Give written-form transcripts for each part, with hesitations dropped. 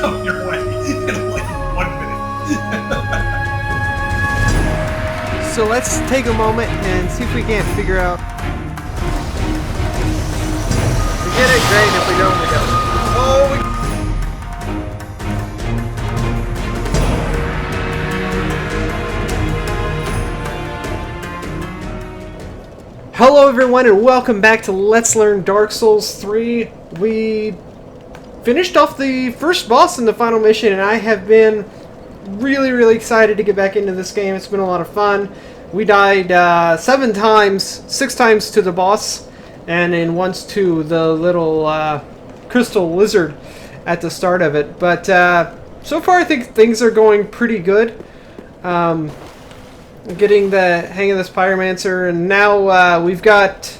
coming your way in like 1 minute. So let's take a moment and see if we can't figure out. We get it, great. If we don't, we don't. Oh, Hello everyone and welcome back to Let's Learn Dark Souls 3. We finished off the first boss in the final mission and I have been really excited to get back into this game. It's been a lot of fun. We died 7 times, 6 times to the boss and then once to the little crystal lizard at the start of it. But so far I think things are going pretty good. Getting the hang of this pyromancer, and now we've got,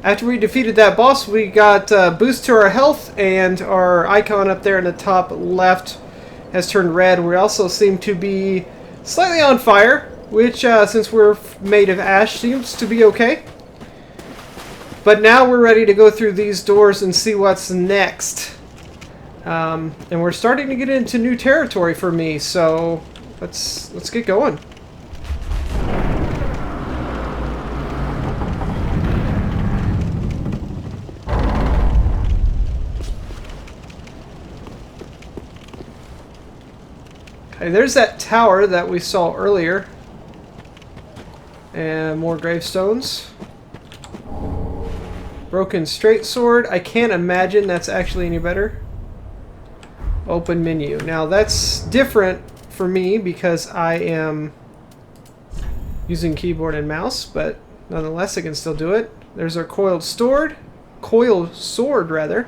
after we defeated that boss, we got a boost to our health, and our icon up there in the top left has turned red. We also seem to be slightly on fire, which since we're made of ash seems to be okay. But now we're ready to go through these doors and see what's next. And we're starting to get into new territory for me, so let's get going. Okay, there's that tower that we saw earlier. And more gravestones. Broken straight sword. I can't imagine that's actually any better. Open menu. Now that's different for me because I am using keyboard and mouse, but nonetheless I can still do it. There's our coiled sword. Coiled sword rather.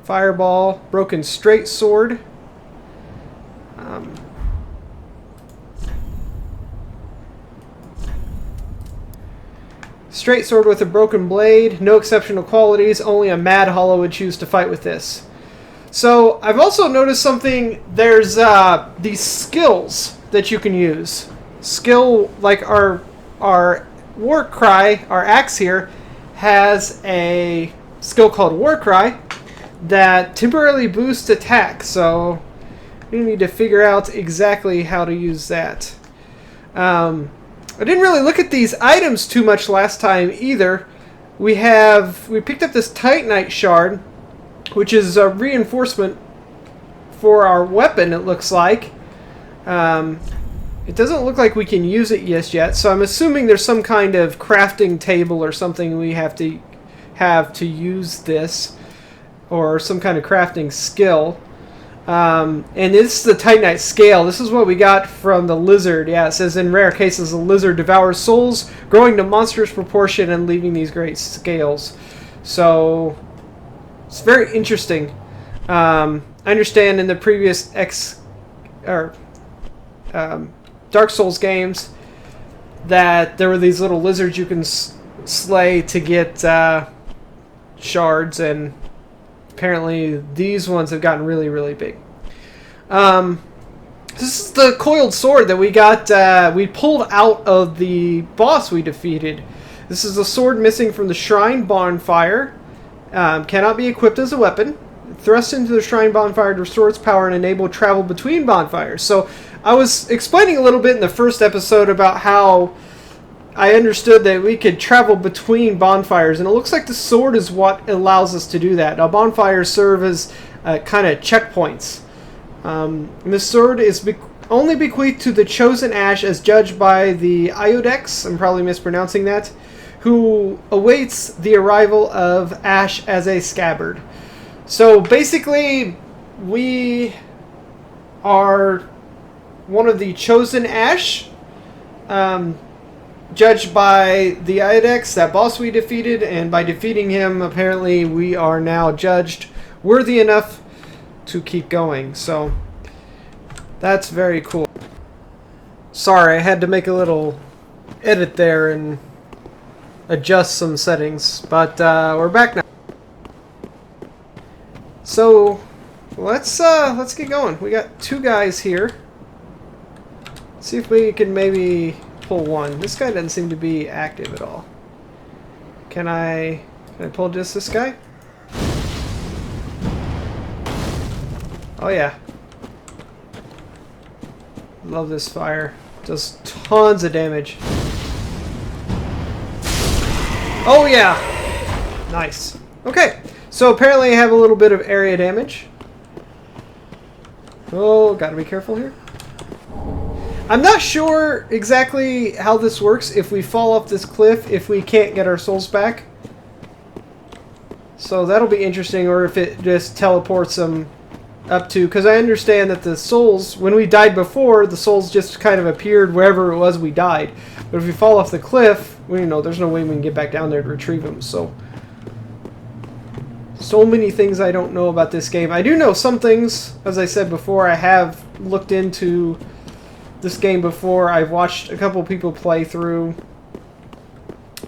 Fireball. Broken straight sword. Straight sword with a broken blade, no exceptional qualities, only a mad hollow would choose to fight with this. So, I've also noticed something, there's these skills that you can use. Skill, like our war cry, our axe here, has a skill called war cry that temporarily boosts attack, so we need to figure out exactly how to use that. I didn't really look at these items too much last time either. We picked up this Titanite shard, which is a reinforcement for our weapon, it looks like. It doesn't look like we can use it yet, so I'm assuming there's some kind of crafting table or something we have to use this, or some kind of crafting skill. And this is the Titanite scale. This is what we got from the lizard. Yeah, it says in rare cases the lizard devours souls, growing to monstrous proportion and leaving these great scales. So it's very interesting. I understand in the previous Dark Souls games that there were these little lizards you can slay to get shards, and apparently these ones have gotten really big. This is the coiled sword that we got, we pulled out of the boss we defeated. This is a sword missing from the shrine bonfire. Cannot be equipped as a weapon. Thrust into the shrine bonfire to restore its power and enable travel between bonfires. So I was explaining a little bit in the first episode about how I understood that we could travel between bonfires, and it looks like the sword is what allows us to do that. Now, bonfires serve as kind of checkpoints. This sword is only bequeathed to the chosen ash as judged by the Iodex, I'm probably mispronouncing that, who awaits the arrival of ash as a scabbard. So basically, we are one of the chosen ash, judged by the Iodex, that boss we defeated, and by defeating him, apparently we are now judged worthy enough to keep going. So that's very cool. Sorry, I had to make a little edit there and adjust some settings, but we're back now. So let's get going. We got 2 guys here. Let's see if we can maybe pull one. This guy doesn't seem to be active at all. Can I pull just this guy? Oh yeah. Love this fire. Does tons of damage. Oh yeah! Nice. Okay, so apparently I have a little bit of area damage. Oh, gotta be careful here. I'm not sure exactly how this works if we fall off this cliff, if we can't get our souls back. So that'll be interesting, or if it just teleports them up to... Because I understand that the souls, when we died before, the souls just kind of appeared wherever it was we died. But if we fall off the cliff, well, you know, there's no way we can get back down there to retrieve them. So many things I don't know about this game. I do know some things, as I said before. I have looked into this game before. I've watched a couple people play through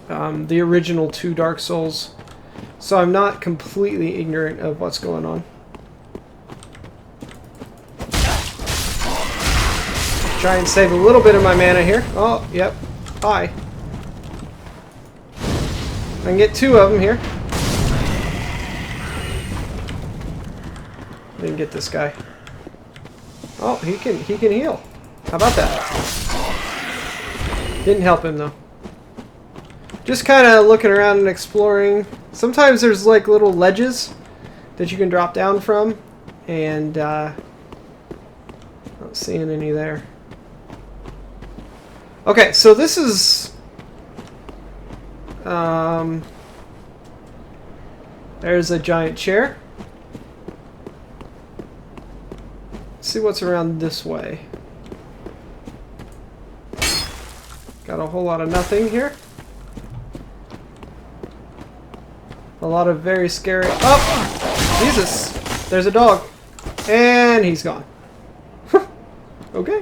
the original 2 Dark Souls. So I'm not completely ignorant of what's going on. Try and save a little bit of my mana here. Oh, yep. Hi. I can get 2 of them here. Didn't get this guy. Oh, he can heal. How about that? Didn't help him though. Just kind of looking around and exploring. Sometimes there's like little ledges that you can drop down from, and not seeing any there. Okay, so this is there's a giant chair. Let's see what's around this way. Got a whole lot of nothing here. A lot of very scary... Oh! Jesus! There's a dog. And he's gone. Okay.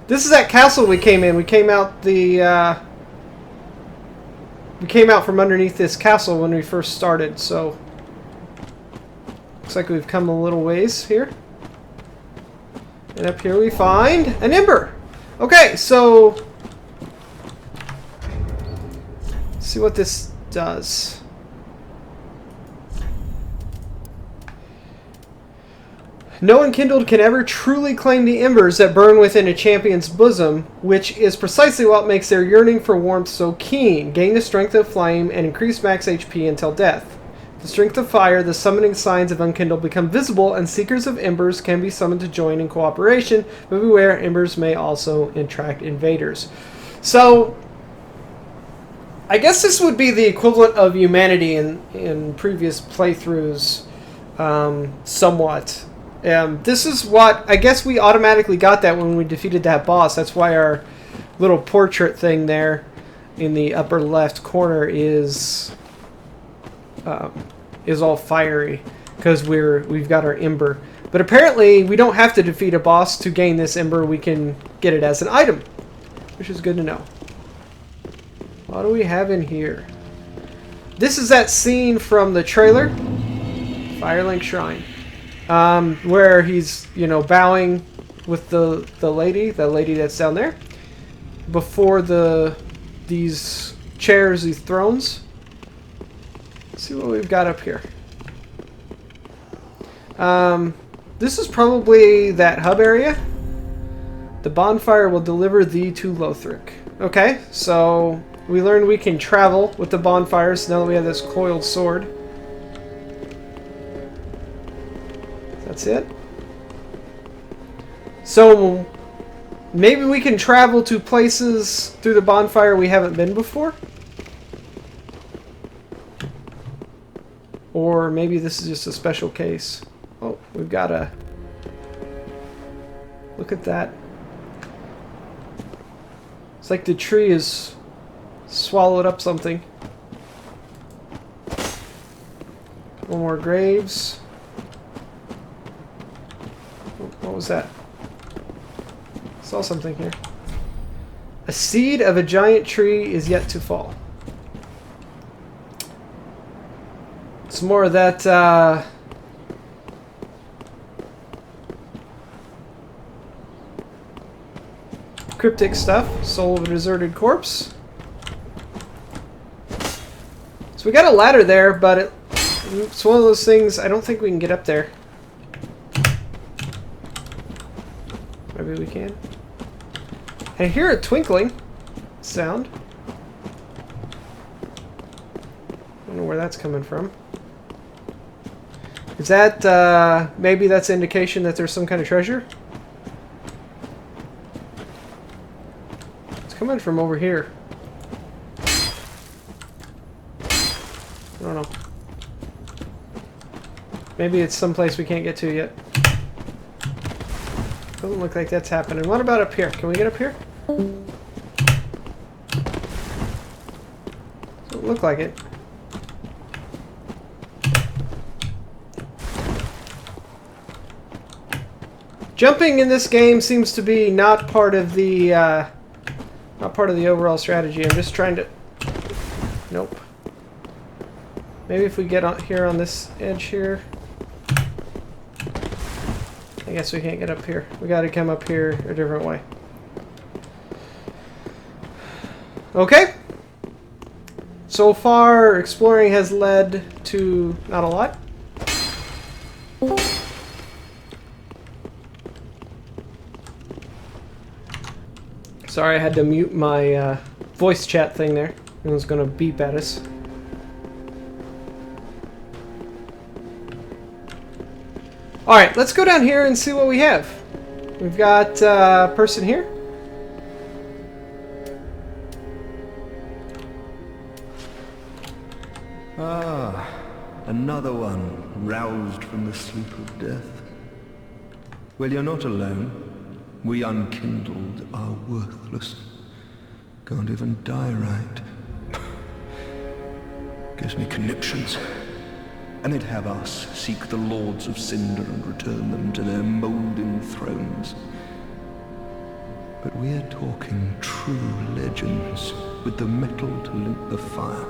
This is that castle we came in. We came out the... we came out from underneath this castle when we first started, so... Looks like we've come a little ways here. And up here we find an ember. Okay, so... Let's see what this does. No enkindled can ever truly claim the embers that burn within a champion's bosom, which is precisely what makes their yearning for warmth so keen. Gain the strength of flame and increase max HP until death. The strength of fire, the summoning signs of unkindled become visible, and seekers of embers can be summoned to join in cooperation, but beware, embers may also attract invaders. So, I guess this would be the equivalent of humanity in previous playthroughs, somewhat. This is what, I guess we automatically got that when we defeated that boss. That's why our little portrait thing there in the upper left corner is all fiery, because we've got our ember. But apparently we don't have to defeat a boss to gain this ember. We can get it as an item, which is good to know. What do we have in here? This is that scene from the trailer, Firelink Shrine. Where he's, you know, bowing with the lady that's down there, before these chairs, these thrones. Let's see what we've got up here. This is probably that hub area. The bonfire will deliver thee to Lothric. Okay, so we learned we can travel with the bonfires now that we have this coiled sword. That's it. So maybe we can travel to places through the bonfire we haven't been before. Or maybe this is just a special case. Oh, we've got a... Look at that. It's like the tree is swallowed up something. One more graves. What was that? Saw something here. A seed of a giant tree is yet to fall. It's more of that cryptic stuff. Soul of a deserted corpse. So we got a ladder there, but it's one of those things I don't think we can get up there. Maybe we can. I hear a twinkling sound. I don't know where that's coming from. Is that, maybe that's an indication that there's some kind of treasure? It's coming from over here. I don't know. Maybe it's someplace we can't get to yet. Doesn't look like that's happening. What about up here? Can we get up here? Doesn't look like it. Jumping in this game seems to be not part of the overall strategy. I'm just trying to. Nope. Maybe if we get on here on this edge here. I guess we can't get up here. We got to come up here a different way. Okay. So far, exploring has led to not a lot. Sorry, I had to mute my voice chat thing there. It was going to beep at us. Alright, let's go down here and see what we have. We've got a person here. Ah, another one roused from the sleep of death. Well, you're not alone. We unkindled are worthless. Can't even die right. Gives me conniptions. And they'd have us seek the lords of Cinder and return them to their moulding thrones. But we're talking true legends with the metal to link the fire.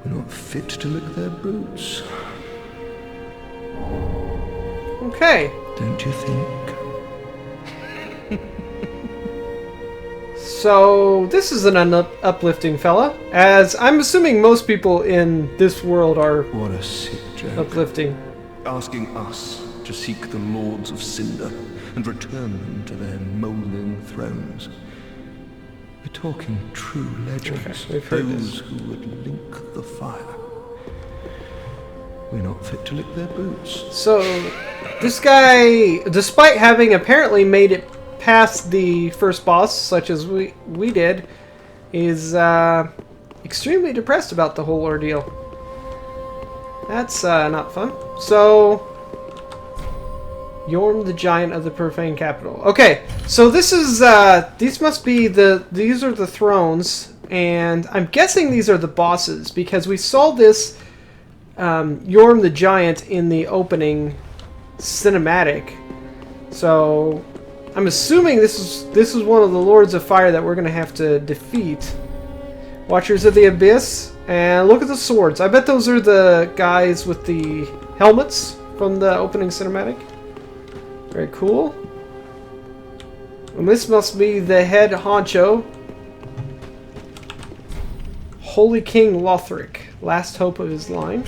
We're not fit to lick their boots. Okay. Don't you think? So, this is an uplifting fella, as I'm assuming most people in this world are What a sick joke. uplifting. Asking us to seek the lords of Cinder and return them to their moulding thrones. We're talking true legends. Okay, we've heard those this. who would link the fire. We're not fit to lick their boots. So, this guy, despite having apparently made it past the first boss, such as we did, is extremely depressed about the whole ordeal. That's not fun. So, Yorm the Giant of the Profane Capital. Okay, so this is these must be these are the thrones, and I'm guessing these are the bosses because we saw this Yorm the Giant in the opening cinematic. So I'm assuming this is one of the Lords of Fire that we're gonna have to defeat. Watchers of the Abyss, and look at the swords. I bet those are the guys with the helmets from the opening cinematic. Very cool. And this must be the head honcho. Holy King Lothric, last hope of his line.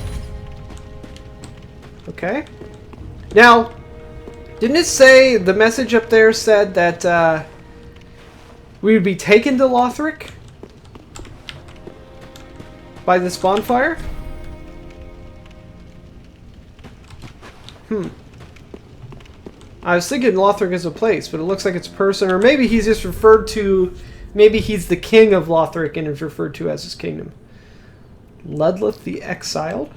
Okay. Now, didn't it say, the message up there said that we would be taken to Lothric by this bonfire? I was thinking Lothric is a place, but it looks like it's a person, or maybe he's just referred to, maybe he's the king of Lothric and is referred to as his kingdom. Ludleth the Exiled.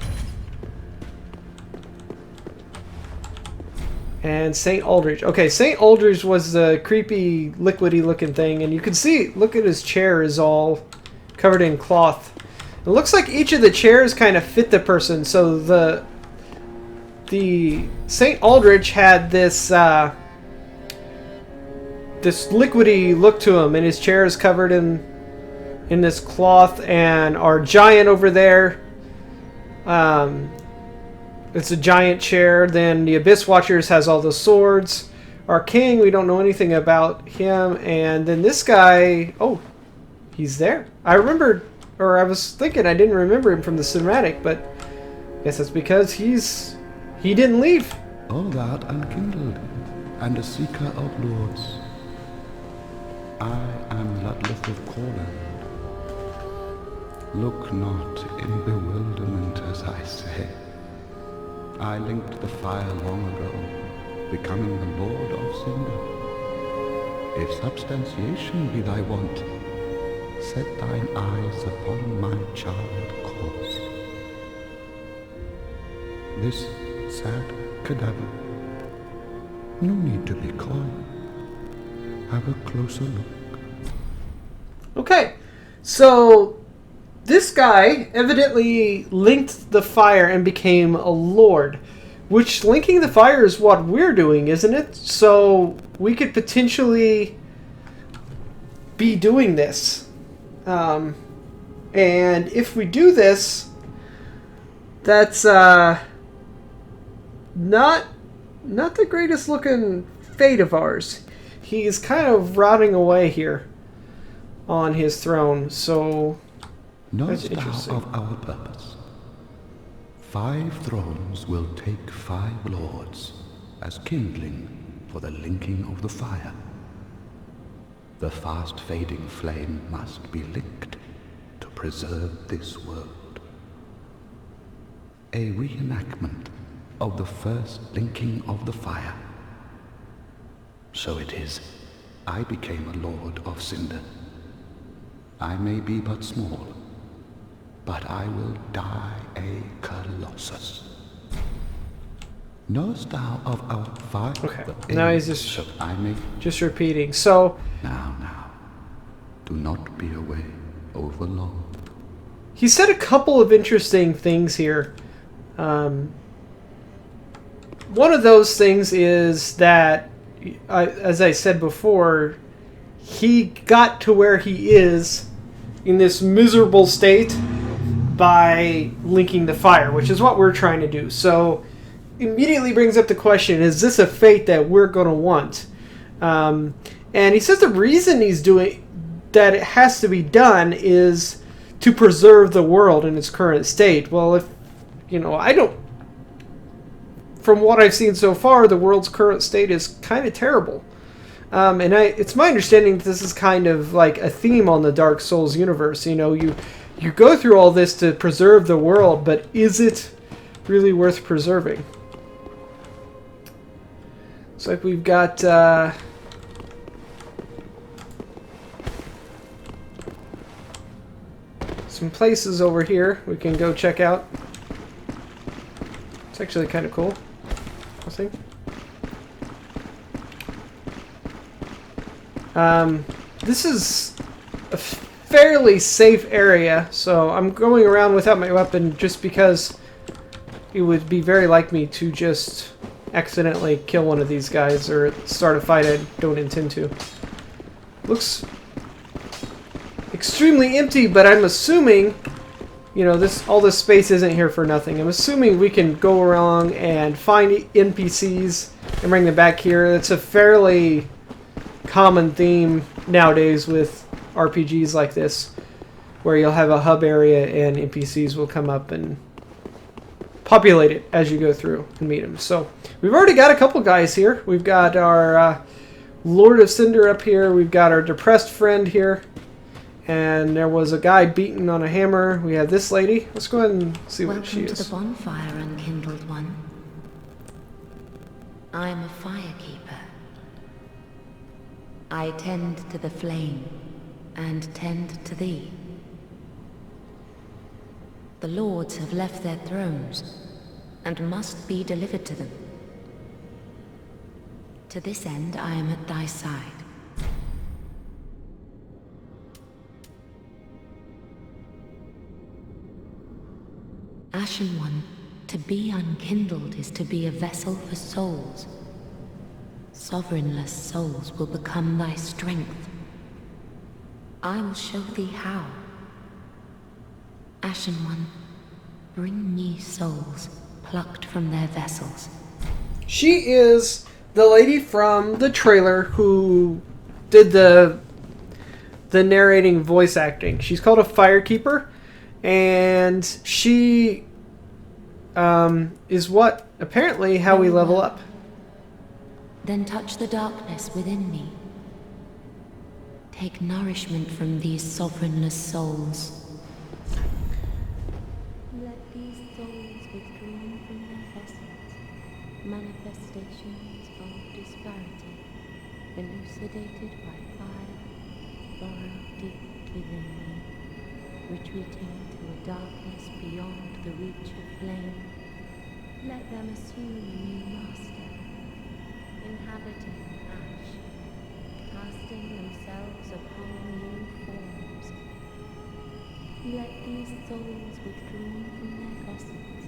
And St. Aldridge. Okay, St. Aldridge was the creepy, liquidy looking thing, and you can see, look at his chair is all covered in cloth. It looks like each of the chairs kind of fit the person, so the St. Aldridge had this this liquidy look to him, and his chair is covered in this cloth, and our giant over there, it's a giant chair. Then the Abyss Watchers has all the swords. Our king, we don't know anything about him. And then this guy, oh, he's there. I remembered, or I was thinking I didn't remember him from the cinematic, but I guess that's because he didn't leave. O thou art unkindled, and a seeker of lords. I am Ludleth of Corland. Look not in bewilderment as I say. I linked the fire long ago, becoming the Lord of Cinder. If substantiation be thy want, set thine eyes upon my child corpse. This sad cadaver. No need to be coy. Have a closer look. Okay, so this guy evidently linked the fire and became a lord, which linking the fire is what we're doing, isn't it? So we could potentially be doing this. And if we do this, that's not the greatest looking fate of ours. He's kind of rotting away here on his throne, so Knowest thou of our purpose? 5 thrones will take 5 lords as kindling for the linking of the fire. The fast fading flame must be linked to preserve this world. A reenactment of the first linking of the fire. So it is, I became a lord of Cinder. I may be but small, but I will die a colossus. Knowest thou of our 5? Okay, now he's just so I may just repeating. So now, do not be away over long. he said a couple of interesting things here. One of those things is that, as I said before, he got to where he is in this miserable state by linking the fire, which is what we're trying to do. So immediately brings up the question, is this a fate that we're going to want? And he says the reason he's doing that, it has to be done, is to preserve the world in its current state. Well, if, I don't, from what I've seen so far, the world's current state is kind of terrible. And it's my understanding that this is kind of like a theme on the Dark Souls universe. You go through all this to preserve the world, but is it really worth preserving? Looks like we've got some places over here we can go check out. It's actually kind of cool, I think. This is a fairly safe area, so I'm going around without my weapon just because it would be very like me to just accidentally kill one of these guys or start a fight I don't intend to. Looks extremely empty, but I'm assuming, all this space isn't here for nothing. I'm assuming we can go around and find NPCs and bring them back here. It's a fairly common theme nowadays with RPGs like this, where you'll have a hub area and NPCs will come up and populate it as you go through and meet them. So we've already got a couple guys here. We've got our Lord of Cinder up here. We've got our depressed friend here. And there was a guy beaten on a hammer. We have this lady. Let's go ahead and see what she is. Welcome to the bonfire, unkindled one. I am a firekeeper. I tend to the flame, and tend to thee. The lords have left their thrones, and must be delivered to them. To this end I am at thy side. Ashen One, to be unkindled is to be a vessel for souls. Sovereignless souls will become thy strength. I will show thee how. Ashen One, bring me souls plucked from their vessels. She is the lady from the trailer who did the narrating voice acting. She's called a Firekeeper, and she is what apparently how we level up. Then touch the darkness within me. Take nourishment from these sovereignless souls. Let these souls withdrawn from their vessels, manifestations of disparity, elucidated by fire, burrow deep within me, retreating to a darkness beyond the reach of flame. Let them assume a new master, inhabiting ash, casting themselves upon new forms. Let these souls withdrawn from their vessels.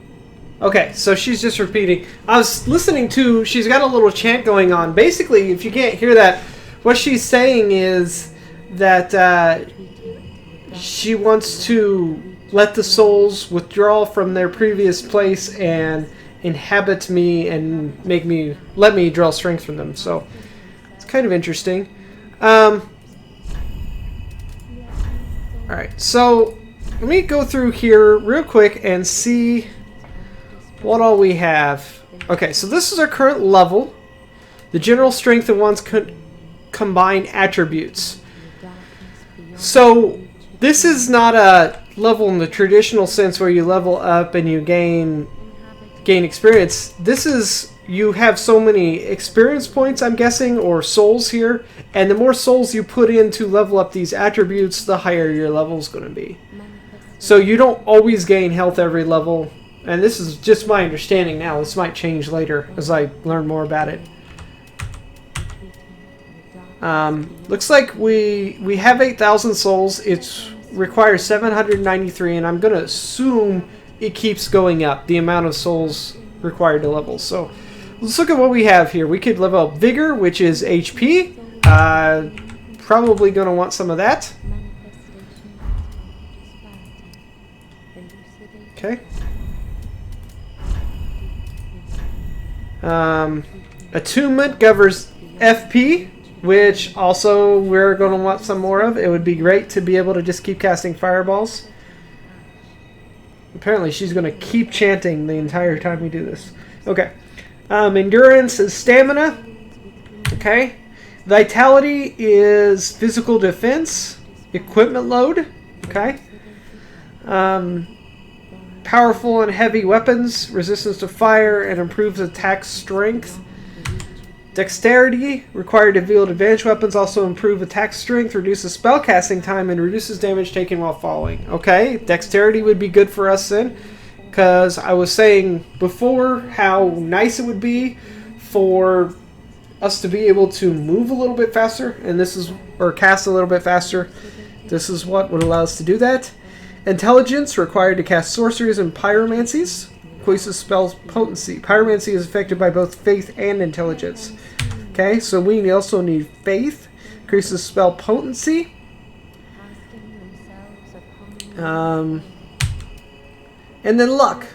Okay, so she's just repeating. I was listening to, she's got a little chant going on. Basically, if you can't hear that, what she's saying is that she wants to let the souls withdraw from their previous place and inhabit me and let me draw strength from them. So it's kind of interesting. Alright, so let me go through here real quick and see what all we have. Okay, so this is our current level. The general strength of one's combined attributes. So this is not a level in the traditional sense where you level up and you gain experience. This is, you have so many experience points, I'm guessing, or souls here, and the more souls you put in to level up these attributes, the higher your level is going to be. So you don't always gain health every level, and this is just my understanding now. This might change later as I learn more about it. Looks like we have 8,000 souls. It requires 793, and I'm going to assume it keeps going up, the amount of souls required to level. So let's look at what we have here. We could level up Vigor, which is HP. Probably going to want some of that. Okay. Attunement governs FP, which also we're going to want some more of. It would be great to be able to just keep casting fireballs. Apparently she's going to keep chanting the entire time we do this. Okay. Endurance is stamina. Okay. Vitality is physical defense. Equipment load. Okay. Powerful and heavy weapons. Resistance to fire and improves attack strength. Dexterity, required to wield advanced weapons, also improve attack strength, reduces spellcasting time, and reduces damage taken while falling. Okay, dexterity would be good for us then, because I was saying before how nice it would be for us to be able to move a little bit faster, and this is, or cast a little bit faster. This is what would allow us to do that. Intelligence, required to cast sorceries and pyromancies. Increases spell potency. Pyromancy is affected by both faith and intelligence. Okay, so we also need faith. Increases spell potency. And then luck.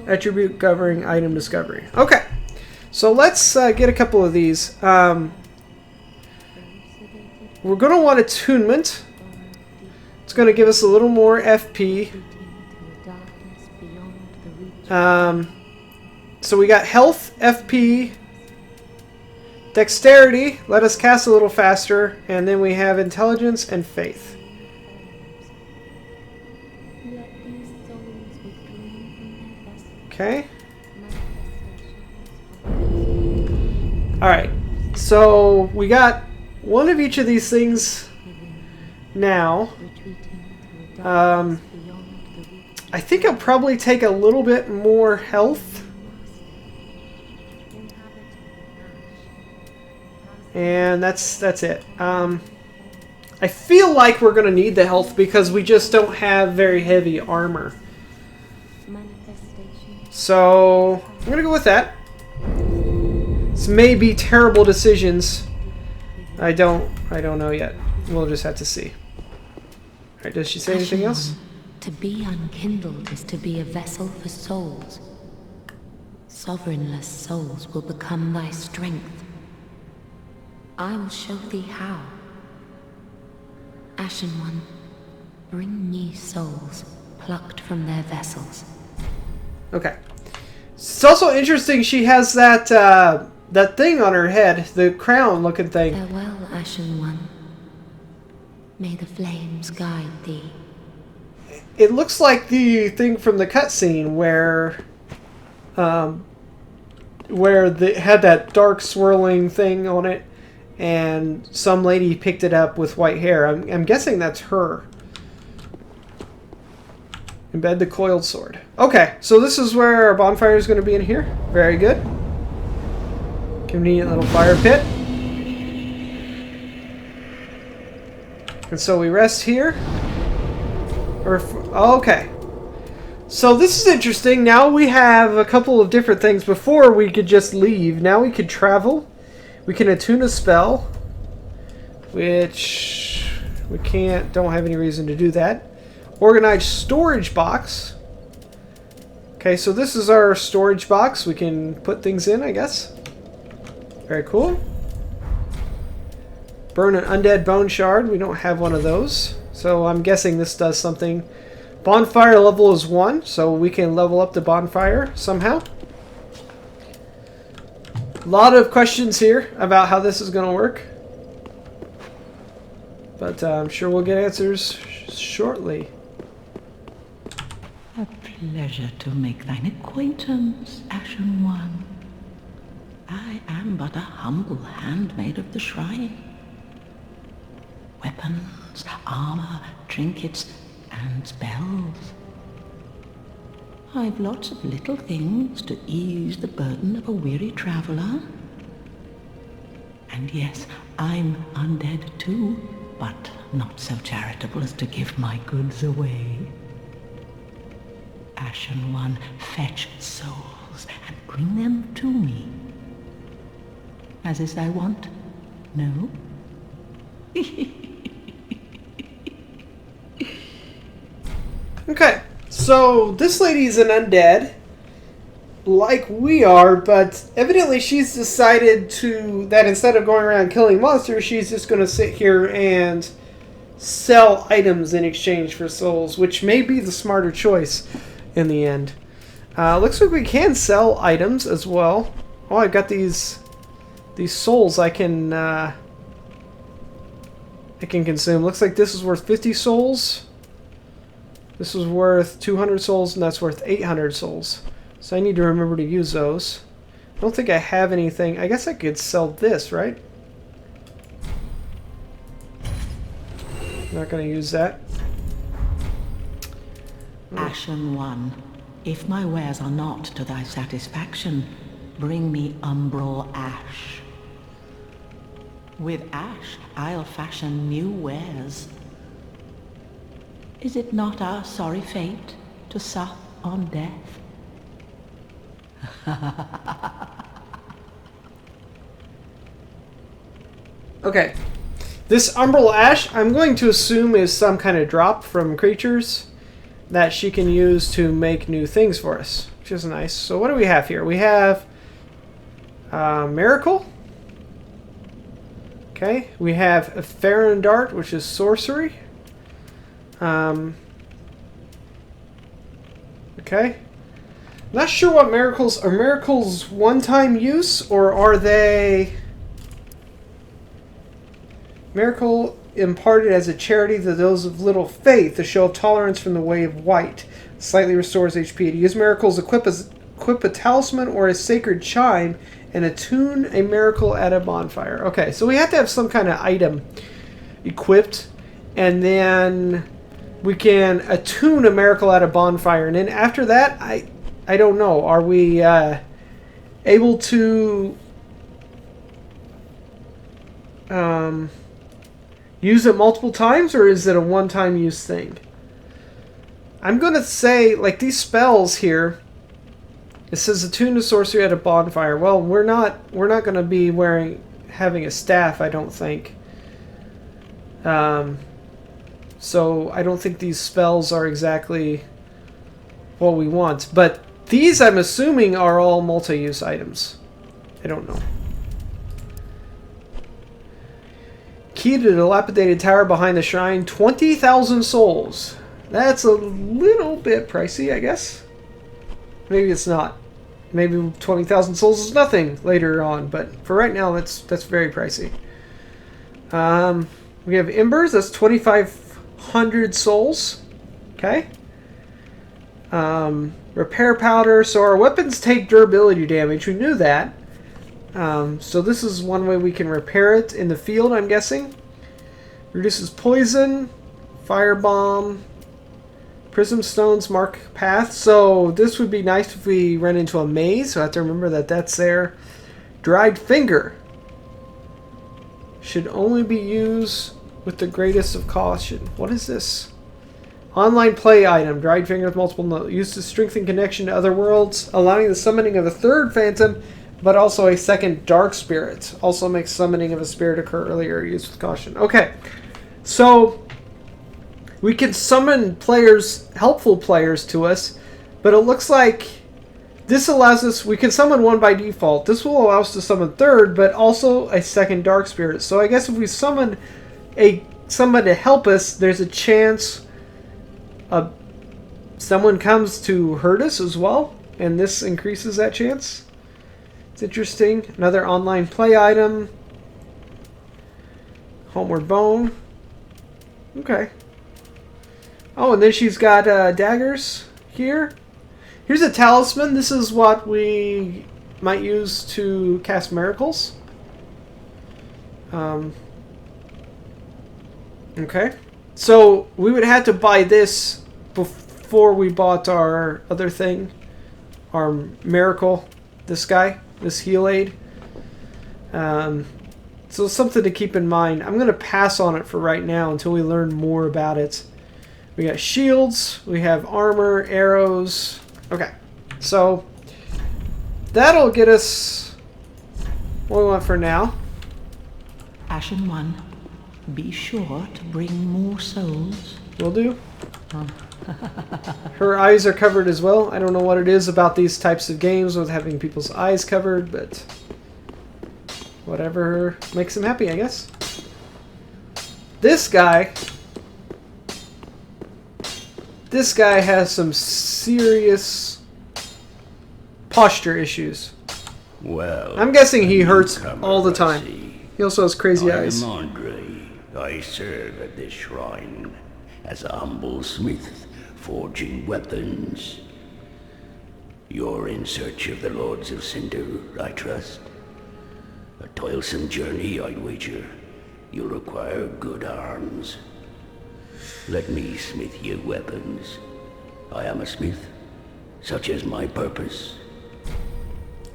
Attribute governing item discovery. Okay, so let's get a couple of these. We're going to want attunement. It's going to give us a little more FP. So we got health, FP, dexterity, let us cast a little faster, and then we have intelligence and faith. Okay. Alright, so we got one of each of these things now. I think I'll probably take a little bit more health. And that's it. I feel like we're going to need the health because we just don't have very heavy armor. So I'm going to go with that. This may be terrible decisions. I don't know yet. We'll just have to see. Alright, does she say anything else? To be unkindled is to be a vessel for souls. Sovereignless souls will become thy strength. I will show thee how. Ashen One, bring me souls plucked from their vessels. Okay. It's also interesting she has that that thing on her head, the crown-looking thing. Farewell, Ashen One. May the flames guide thee. It looks like the thing from the cutscene where they had that dark swirling thing on it, and some lady picked it up with white hair. I'm guessing that's her. Embed the coiled sword. Okay, so this is where our bonfire is going to be in here. Very good. Convenient little fire pit. And so we rest here. Okay. So this is interesting. Now we have a couple of different things. Before we could just leave. Now we could travel. We can attune a spell. Which we can't. Don't have any reason to do that. Organized storage box. Okay, so this is our storage box. We can put things in, I guess. Very cool. Burn an undead bone shard. We don't have one of those. So I'm guessing this does something. Bonfire level is 1, so we can level up the bonfire somehow. A lot of questions here about how this is going to work. But I'm sure we'll get answers shortly. A pleasure to make thine acquaintance, Ashen One. I am but a humble handmaid of the shrine. Weapons, armor, trinkets, and spells. I've lots of little things to ease the burden of a weary traveler. And yes, I'm undead too, but not so charitable as to give my goods away. Ashen One, fetch souls and bring them to me. As is thy wont? No? Okay, so this lady's an undead, like we are, but evidently she's decided that instead of going around killing monsters, she's just going to sit here and sell items in exchange for souls, which may be the smarter choice in the end. Looks like we can sell items as well. Oh, I've got these souls I can consume. Looks like this is worth 50 souls. This is worth 200 souls, and that's worth 800 souls. So I need to remember to use those. I don't think I have anything. I guess I could sell this, right? Not going to use that. Ashen One, if my wares are not to thy satisfaction, bring me umbral ash. With ash, I'll fashion new wares. Is it not our sorry fate to sup on death? Okay. This umbral ash, I'm going to assume is some kind of drop from creatures that she can use to make new things for us, which is nice. So what do we have here? We have Miracle. Okay. We have a Farron Dart, which is sorcery. Okay. Not sure what miracles are. Miracles one-time use, or are they miracle imparted as a charity to those of little faith, a show of tolerance from the way of white, slightly restores HP. To use miracles, equip a talisman or a sacred chime, and attune a miracle at a bonfire. Okay, so we have to have some kind of item equipped, and then we can attune a miracle at a bonfire, and then after that, I don't know. Are we able to use it multiple times, or is it a one-time use thing? I'm gonna say, like, these spells here. It says attune to sorcery at a bonfire. Well, we're not gonna be having a staff, I don't think. So I don't think these spells are exactly what we want. But these, I'm assuming, are all multi-use items. I don't know. Key to the dilapidated tower behind the shrine, 20,000 souls. That's a little bit pricey, I guess. Maybe it's not. maybe 20,000 souls is nothing later on, but for right now, that's very pricey. We have embers. That's 2,500 souls. Okay. Repair powder. So our weapons take durability damage. We knew that. So this is one way we can repair it in the field, I'm guessing. Reduces poison, firebomb, prism stones mark path. So this would be nice if we run into a maze. So I have to remember that that's there. Dried finger. Should only be used with the greatest of caution. What is this? Online play item. Dried finger with multiple notes. Used to strengthen connection to other worlds, allowing the summoning of a third phantom, but also a second dark spirit. Also makes summoning of a spirit occur earlier. Used with caution. Okay. So we can summon players, helpful players to us, but it looks like this allows us, we can summon one by default. This will allow us to summon third, but also a second dark spirit. So I guess if we summon someone to help us, there's a chance someone comes to hurt us as well, and this increases that chance. It's interesting. Another online play item. Homeward Bone. Okay. Oh, and then she's got daggers here. Here's a talisman. This is what we might use to cast miracles. Okay. So we would have to buy this before we bought our other thing. Our miracle. This guy. This heal aid. So something to keep in mind. I'm going to pass on it for right now until we learn more about it. We got shields. We have armor, arrows. Okay. So that'll get us what we want for now. Ashen One, be sure to bring more souls. Will do. Her eyes are covered as well. I don't know what it is about these types of games with having people's eyes covered, but whatever makes them happy, I guess. This guy has some serious posture issues. Well, I'm guessing he hurts all the time. He also has crazy eyes. I am Andre. I serve at this shrine as a humble smith, forging weapons. You're in search of the Lords of Cinder, I trust. A toilsome journey, I'd wager. You'll require good arms. Let me smith you weapons. I am a smith. Such is my purpose.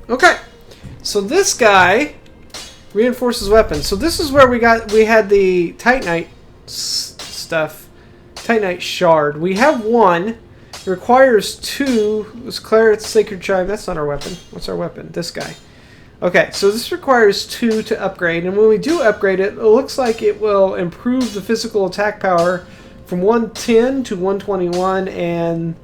Okay. So this guy reinforces weapons. So this is where we had the Titanite stuff. Titanite shard. We have one. It requires two. It was Claret's Sacred Chime. That's not our weapon. What's our weapon? This guy. Okay, so this requires 2 to upgrade, and when we do upgrade it, it looks like it will improve the physical attack power from 110 to 121, and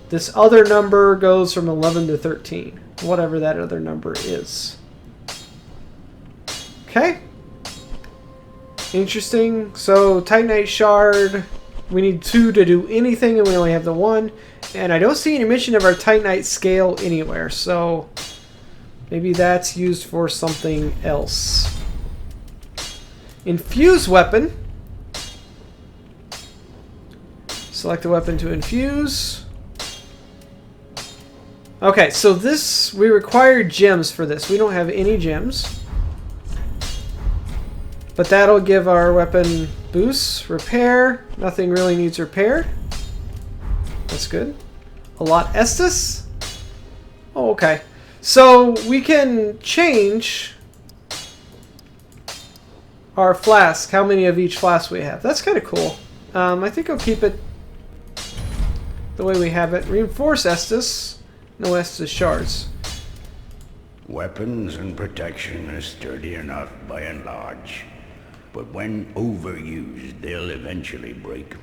this other number goes from 11 to 13, whatever that other number is. Okay. Interesting. So, Titanite Shard, we need 2 to do anything, and we only have the 1, and I don't see any mention of our Titanite scale anywhere, so maybe that's used for something else. Infuse weapon. Select a weapon to infuse. Okay, so this, we require gems for this. We don't have any gems. But that'll give our weapon boosts. Repair. Nothing really needs repaired. That's good. A lot Estus. Oh, okay. So we can change our flask, how many of each flask we have. That's kind of cool. I think I'll keep it the way we have it. Reinforce Estus. No Estus shards. Weapons and protection are sturdy enough by and large, but when overused, they'll eventually break.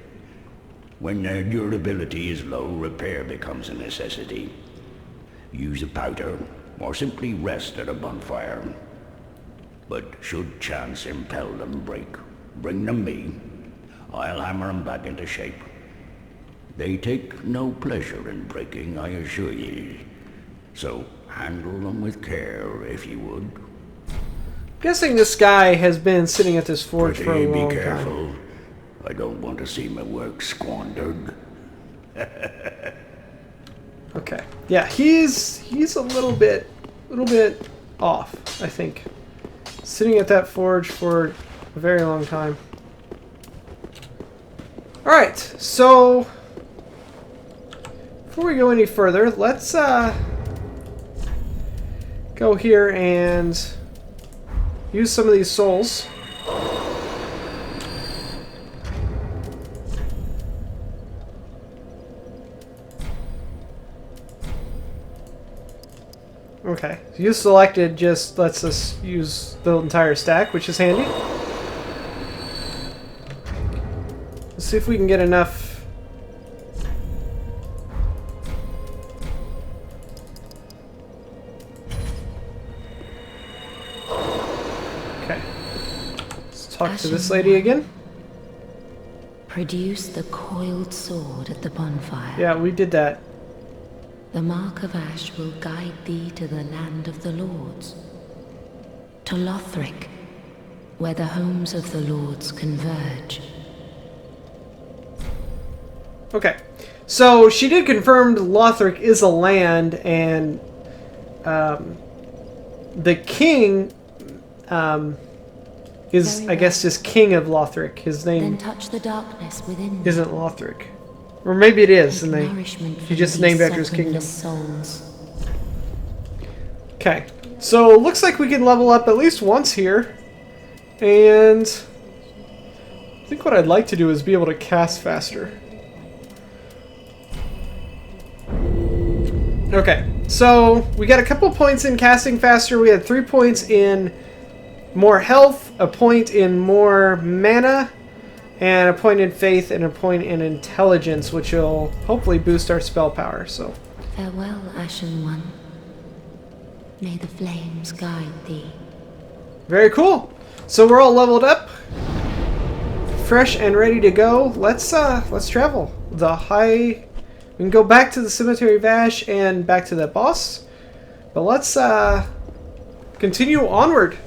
When their durability is low, repair becomes a necessity. Use a powder, or simply rest at a bonfire. But should chance impel them break, bring them me. I'll hammer them back into shape. They take no pleasure in breaking, I assure ye. So, Handle them with care, if you would. Guessing this guy has been sitting at this forge for a Pretty long be time. careful. I don't want to see my work squandered. Okay. Yeah, he's a little bit off, I think. Sitting at that forge for a very long time. Alright, so before we go any further, let's go here and use some of these souls. Okay, use selected just lets us use the entire stack, which is handy. Let's see if we can get enough. Okay. Let's talk to this lady again. Produce the coiled sword at the bonfire. Yeah, we did that. The mark of ash will guide thee to the land of the lords. To Lothric, where the homes of the lords converge. Okay. So she did confirm Lothric is a land, and the king is, I guess, just king of Lothric. His Then name touch the darkness within. isn't Lothric. Or maybe it is, and Nourishment he from just these named after his kingdom. secondless souls. Okay, so looks like we can level up at least once here, and I think what I'd like to do is be able to cast faster. Okay, so we got a couple points in casting faster. We had 3 points in more health, a point in more mana, and a point in faith, and a point in intelligence, which will hopefully boost our spell power. So Farewell, Ashen One. May the flames guide thee. very cool. So we're all leveled up, fresh and ready to go. Let's travel. We can go back to the Cemetery Vash and back to that boss, but let's continue onward.